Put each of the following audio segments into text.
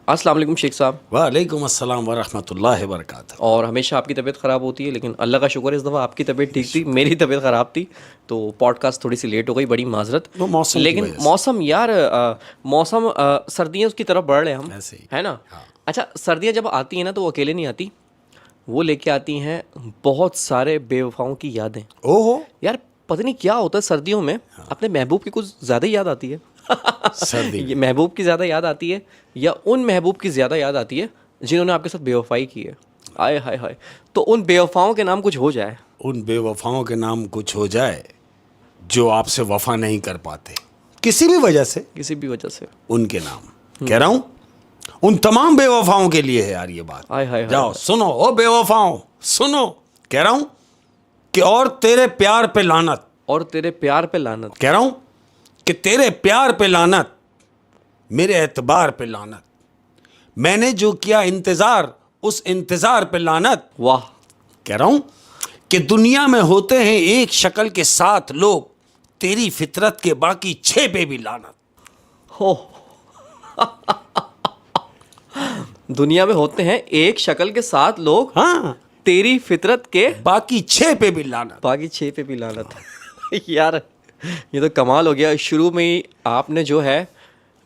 अस्सलाम वालेकुम शेख साहब। वालेकुम अस्सलाम वरहमतुल्लाहि वबरकातुहू। और हमेशा आपकी तबीयत ख़राब होती है, लेकिन अल्लाह का शुक्र है इस दफ़ा आपकी तबीयत ठीक थी, मेरी तबीयत ख़राब थी, तो पॉडकास्ट थोड़ी सी लेट हो गई, बड़ी माजरत। वो मौसम की लेकिन वजह से। मौसम यार मौसम सर्दियों की तरफ बढ़ रहे हैं हम, ऐसे ही। है ना। हाँ। अच्छा, सर्दियाँ जब आती हैं ना तो वो अकेले नहीं आती, वो लेके आती हैं बहुत सारे बेवफाओं की यादें। ओहो। यार पता नहीं क्या होता है सर्दियों में, अपने महबूब की कुछ ज़्यादा ही याद आती है। सर्दी ये में। महबूब की ज़्यादा याद आती है या उन महबूब की ज़्यादा याद आती है जिन्होंने आपके साथ बेवफाई की है। आय हाय हाय। तो उन बेवफाओं के नाम कुछ हो जाए। उन बेवफाओं के नाम कुछ हो जाए जो आपसे वफा नहीं कर पाते किसी भी वजह से, किसी भी वजह से। उनके नाम कह रहा हूं। उन तमाम बेवफाओं के लिए है यार ये बात। आय हाय हाय जाओ हाय। सुनो, ओ बेवफाओं सुनो, कह रहा हूं कि और तेरे प्यार पे लानत। और तेरे प्यार पे लानत। कह रहा हूं कि तेरे प्यार पे लानत, मेरे एतबार पे लानत, मैंने जो किया इंतजार उस इंतजार पे लानत। वाह। कह रहा हूं कि दुनिया में होते हैं एक शक्ल के 7 लोग, तेरी फितरत के बाकी 6 पे भी लानत। हो। दुनिया में होते हैं एक शक्ल के 7 लोग, हाँ, तेरी फितरत के बाकी 6 पे भी लानत। बाकी 6 पे भी लानत। यार ये तो कमाल हो गया। शुरू में ही आपने जो है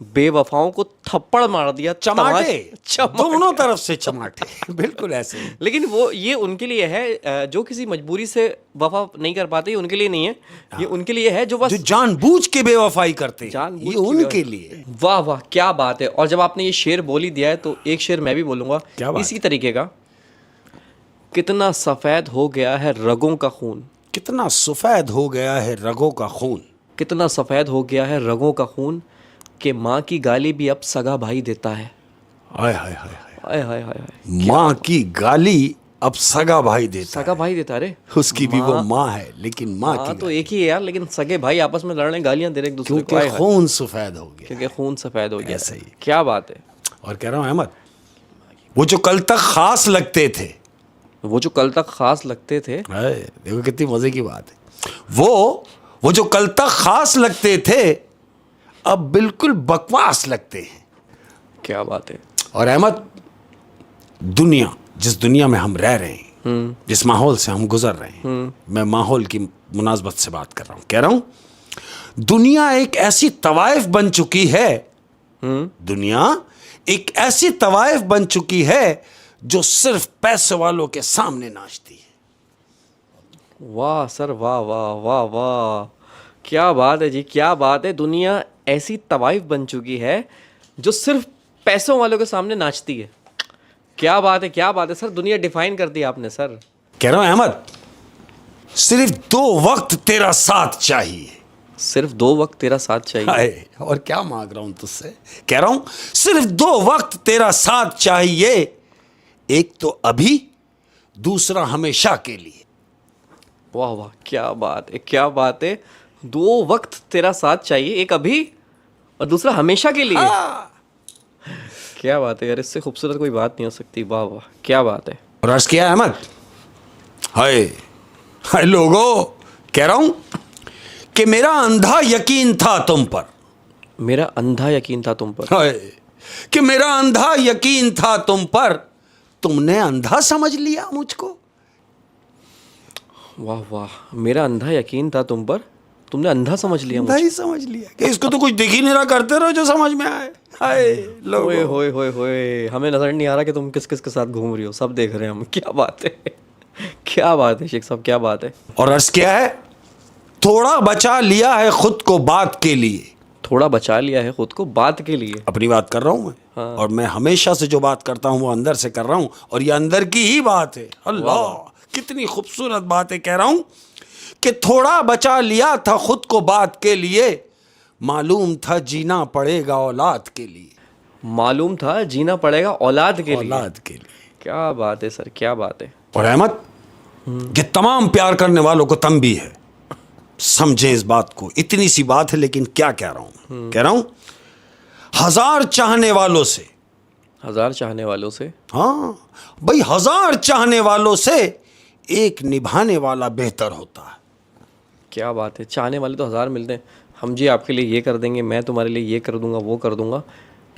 बेवफाओं को थप्पड़ मार दिया। चमाटे, चमाटे। दोनों तरफ से चमाटे। बिल्कुल ऐसे ही। लेकिन वो ये उनके लिए है जो किसी मजबूरी से वफा नहीं कर पाते, ये उनके लिए नहीं है। ये उनके लिए है जो बस जो जानबूझ के बेवफाई करते हैं, जानबूझ ये के उनके लिए। वाह वाह क्या बात है। और जब आपने ये शेर बोल ही दिया है तो एक शेर मैं भी बोलूंगा क्या बात इसी तरीके का। कितना सफेद हो गया है रगों का खून, कितना सफेद हो गया है रगों का खून, कितना सफेद हो गया है रगों का खून, कि माँ की गाली भी अब सगा भाई देता है। हाय हाय हाय हाय। आय हाय हाय हाय। माँ की गाली अब सगा भाई देता सगा है। भाई देता रे। उसकी भी वो माँ है, लेकिन माँ हाँ की तो एक ही है यार, लेकिन सगे भाई आपस में लड़ रहे हैं, गालियां दे रहे एक दूसरे को। क्योंकि आय हाय। खून सफेद हो गया। क्योंकि खून सफेद हो गया ऐसे है। ही। क्या बात है। और कह रहा हूं अहमद, वो जो कल तक खास लगते थे, वो जो कल तक खास लगते थे। देखो कितनी मजे की बात है। वो जो कल तक खास लगते थे अब बिल्कुल बकवास लगते हैं। क्या बात है। और अहमद, दुनिया, जिस दुनिया में हम रह रहे हैं, जिस माहौल से हम गुजर रहे हैं, मैं माहौल की मुनासबत से बात कर रहा हूं। कह रहा हूं दुनिया एक ऐसी तवाइफ बन चुकी है, दुनिया एक ऐसी तवाइफ बन चुकी है जो सिर्फ पैसे वालों के सामने नाचती है। वाह सर, वाह वाह वाह वाह। क्या बात है जी, क्या बात है। दुनिया ऐसी तवाइफ बन चुकी है जो सिर्फ पैसों वालों के सामने नाचती है। क्या बात है, क्या बात है सर। दुनिया डिफाइन कर दी आपने सर। कह रहा हूं अहमद, सिर्फ 2 वक्त तेरा साथ चाहिए। सिर्फ 2 वक्त तेरा साथ चाहिए। हाय, और क्या मांग रहा हूं तुझसे। कह रहा हूं सिर्फ 2 वक्त तेरा साथ चाहिए, एक तो अभी, दूसरा हमेशा के लिए। वाह वाह क्या बात है, क्या बात है। 2 वक्त तेरा साथ चाहिए, एक अभी और दूसरा हमेशा के लिए। क्या बात है यार, इससे खूबसूरत कोई बात नहीं हो सकती। वाह वाह क्या बात है। और अर्ज किया अहमद, हाय हाय लोगों, कह रहा हूं कि मेरा अंधा यकीन था तुम पर। मेरा अंधा यकीन था तुम पर। हाय, कि मेरा अंधा यकीन था तुम पर, तुमने अंधा समझ लिया मुझको। वाह वाह, मेरा अंधा यकीन था तुम पर, तुमने अंधा समझ लिया मुझे। नहीं समझ लिया कि इसको तो कुछ दिख ही नहीं रहा, करते रहो जो समझ में आए। हाय लोगों। ओए होए होए होए, हमें नजर नहीं आ रहा कि तुम किस किस के साथ घूम रही हो, सब देख रहे हैं हम। क्या बात है, क्या बात है शेख साहब, क्या बात है। और अर्ज क्या है, थोड़ा बचा लिया है खुद को बात के लिए। थोड़ा बचा लिया है खुद को बात के लिए। अपनी बात कर रहा हूं मैं। हाँ। और मैं हमेशा से जो बात करता हूं वो अंदर से कर रहा हूं, और ये अंदर की ही बात है। अल्लाह कितनी खूबसूरत बात है। कह रहा हूं कि थोड़ा बचा लिया था खुद को बात के लिए, मालूम था जीना पड़ेगा औलाद के लिए। मालूम था जीना पड़ेगा औलाद के लिए। औलाद के लिए। क्या बात है सर, क्या बात है। और अहमद, ये तमाम प्यार करने वालों को तंबी है, समझे इस बात को। इतनी सी बात है लेकिन क्या कह रहा हूं। कह रहा हूं 1000 चाहने वालों से, 1000 चाहने वालों से, हाँ भाई, 1000 चाहने वालों से एक निभाने वाला बेहतर होता है। क्या बात है। चाहने वाले तो 1000 मिलते हैं, हम जी आपके लिए ये कर देंगे, मैं तुम्हारे लिए ये कर दूंगा, वो कर दूंगा।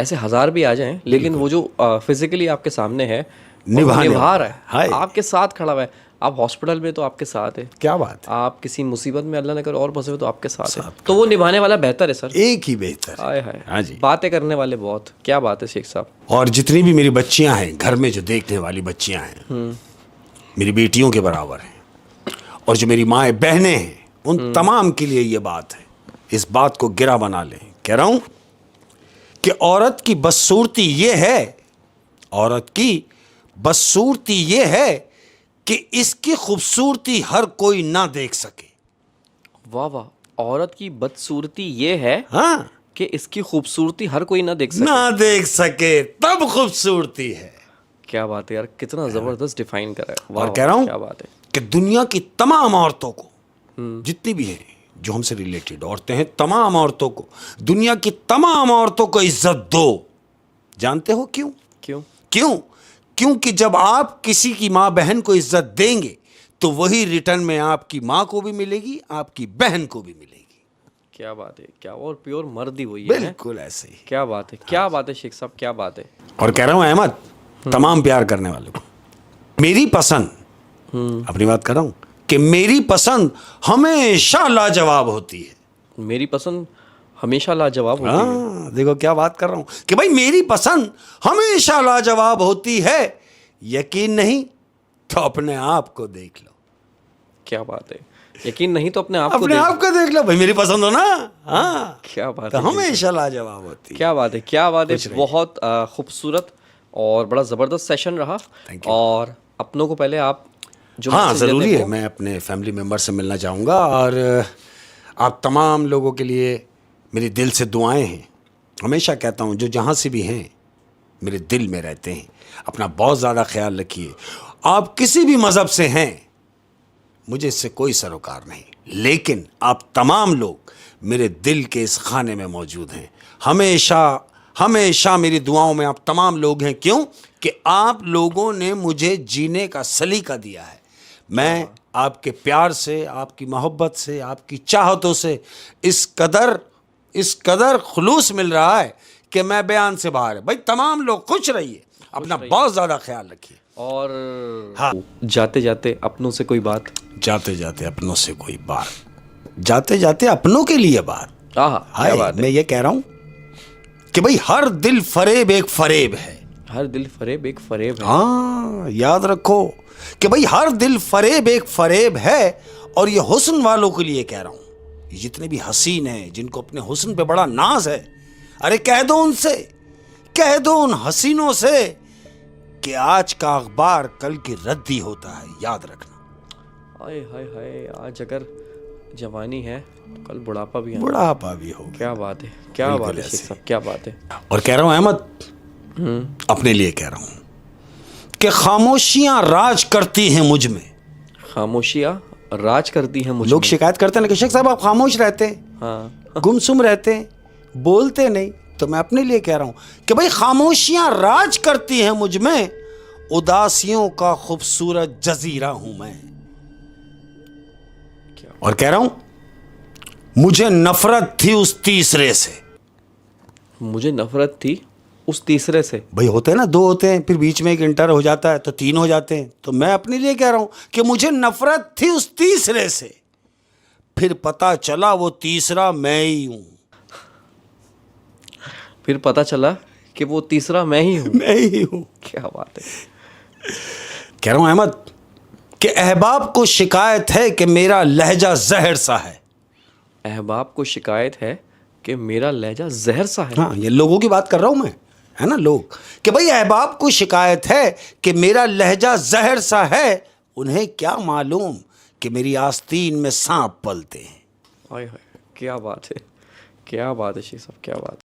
ऐसे 1000 भी आ जाएं, लेकिन वो जो फिजिकली आपके सामने है, और वो निभाने निभा वाला। रहा है, हाय। आपके साथ खड़ा हुआ है। आप हॉस्पिटल में तो आपके साथ है, क्या बात आप किसी मुसीबत में अल्लाह न करे और फंसे हो तो आपके साथ है, तो वो निभाने वाला बेहतर है सर। है, एक ही बेहतर है। हाय हाय, हाँ जी। बातें करने वाले बहुत। क्या बात है शेख साहब। और जितनी भी मेरी बच्चियां हैं घर में, जो देखने वाली बच्चियां हैं, मेरी बेटियों के बराबर हैं, और जो मेरी माएँ बहनें हैं, उन तमाम के लिए ये बात है, इस बात को गिरा बना लें। कह रहा हूं कि औरत की बदसूरती ये है, औरत की बदसूरती ये है कि इसकी खूबसूरती हर कोई ना देख सके। वाह वाह, औरत की बदसूरती ये है हाँ, कि इसकी खूबसूरती हर कोई ना देख सके। ना देख सके तब खूबसूरती है। क्या बात है यार, कितना जबरदस्त डिफाइन करा है। वाह और कह रहा हूं क्या बात है। कि दुनिया की तमाम औरतों को, जितनी भी हैं जो हमसे रिलेटेड औरतें हैं, तमाम औरतों को, दुनिया की तमाम औरतों को इज्जत दो। जानते हो क्यों? क्यों? क्यों? क्योंकि जब आप किसी की माँ बहन को इज्जत देंगे तो वही रिटर्न में आपकी माँ को भी मिलेगी, आपकी बहन को भी मिलेगी। क्या बात है, क्या, और प्योर मर्द ही वही है। बिल्कुल ऐसे ही। क्या बात है, क्या बात है शेख साहब, क्या बात है। और कह रहा हूं अहमद, तमाम प्यार करने वालों को, मेरी पसंद, अपनी बात कर रहा हूं कि मेरी पसंद हमेशा लाजवाब होती है। मेरी पसंद हमेशा लाजवाब होती है। हाँ, देखो क्या बात कर रहा हूं कि भाई मेरी पसंद हमेशा लाजवाब होती है। यकीन नहीं तो अपने आप को देख लो। क्या बात है, यकीन नहीं तो अपने आप को अपने देख। आप को देख लो भाई, मेरी पसंद हो ना। हाँ, क्या बात तो है, हमेशा लाजवाब होती है। क्या बात है, क्या बात है। बहुत खूबसूरत और बड़ा ज़बरदस्त सेशन रहा। Thank you. और अपनों को पहले आप जो हाँ, मैसेज देते ज़रूरी हैं है, मैं अपने फैमिली मेम्बर से मिलना चाहूँगा, और आप तमाम लोगों के लिए मेरी दिल से दुआएं हैं। हमेशा कहता हूँ, जो जहाँ से भी हैं मेरे दिल में रहते हैं। अपना बहुत ज़्यादा ख्याल रखिए। आप किसी भी मज़हब से हैं, मुझे इससे कोई सरोकार नहीं, लेकिन आप तमाम लोग मेरे दिल के इस खाने में मौजूद हैं। हमेशा हमेशा मेरी दुआओं में आप तमाम लोग हैं। क्यों? कि आप लोगों ने मुझे जीने का सलीका दिया है। मैं आपके प्यार से, आपकी मोहब्बत से, आपकी चाहतों से इस कदर खुलूस मिल रहा है कि मैं बयान से बाहर है। भाई तमाम लोग खुश रहिए, अपना बहुत ज़्यादा ख्याल रखिए। और हाँ, जाते जाते अपनों से कोई बात। जाते जाते अपनों से कोई बात, जाते जाते अपनों के लिए बात। आहा, क्या हाय, बात है। मैं ये कह रहा हूं कि भाई हर दिल फरेब एक फरेब है। हर दिल फरेब एक फरेब है। हाँ, याद रखो कि भाई हर दिल फरेब एक फरेब है। और ये हुस्न वालों के लिए कह रहा हूं, ये जितने भी हसीन हैं, जिनको अपने हुस्न पे बड़ा नाज है, अरे कह दो उनसे, कह दो उन हसीनों से कि आज का अखबार कल की रद्दी होता है, याद रखना। हाय हाय हाय, आज अगर जवानी है तो कल बुढ़ापा भी है। बुढ़ापा भी हो। क्या बात है, क्या बिल्कुल बात है ऐसे। शेख साहब, क्या बात है। और कह रहा हूं अहमद, अपने लिए कह रहा हूं कि खामोशियां राज करती हैं मुझ में। खामोशियाँ राज करती हैं मुझ लोग में। शिकायत करते हैं ना कि शेख साहब आप खामोश रहते हैं, हाँ, गुमसुम रहते हैं, बोलते नहीं। तो मैं अपने लिए कह रहा हूं कि भाई खामोशियां राज करती हैं मुझ में, उदासियों का खूबसूरत जजीरा हूं मैं। और कह रहा हूं मुझे नफरत थी उस तीसरे से। मुझे नफरत थी उस तीसरे से। भाई होते हैं ना, दो होते हैं, फिर बीच में एक इंटर हो जाता है तो तीन हो जाते हैं। तो मैं अपने लिए कह रहा हूं कि मुझे नफरत थी उस तीसरे से, फिर पता चला वो तीसरा मैं ही हूं। फिर पता चला कि वो तीसरा मैं ही हूँ। मैं ही हूं। क्या बात है। कह रहा हूं अहमद कि अहबाब को शिकायत है कि मेरा लहजा जहर सा है। अहबाब को शिकायत है कि मेरा लहजा जहर सा है। हाँ, ये लोगों की बात कर रहा हूं मैं, है ना, लोग कि भाई अहबाब को शिकायत है कि मेरा लहजा जहर सा है। उन्हें क्या मालूम कि मेरी आस्तीन में सांप पलते हैं। हाय हाय, क्या बात है, क्या बात है शेख साहब, क्या बात है।